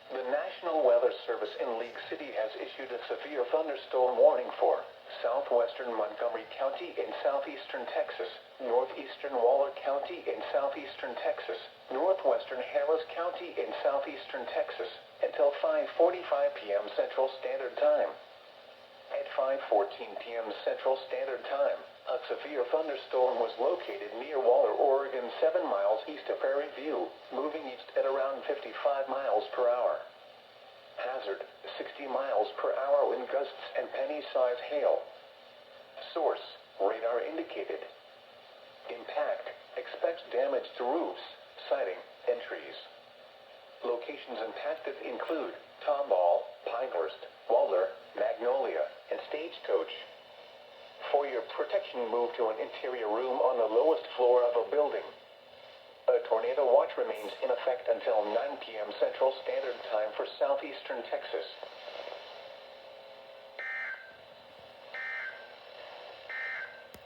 The National Weather Service in League City has issued a severe thunderstorm warning for southwestern Montgomery County in southeastern Texas, northeastern Waller County in southeastern Texas, northwestern Harris County in southeastern Texas, until 5:45 p.m. Central Standard Time. At 5:14 p.m. Central Standard Time, a severe thunderstorm was located near Waller, Oregon, 7 miles east of Prairie View, moving east at around 55 miles per hour. Hazard, 60 miles per hour wind gusts and penny-size hail. Source, radar indicated. Impact, expects damage to roofs, siding, and trees. Locations impacted include Tomball, Pinehurst, Waller, Magnolia, and Stagecoach. For your protection, move to an interior room on the lowest floor of a building. A tornado watch remains in effect until 9 p.m. Central Standard Time for southeastern Texas.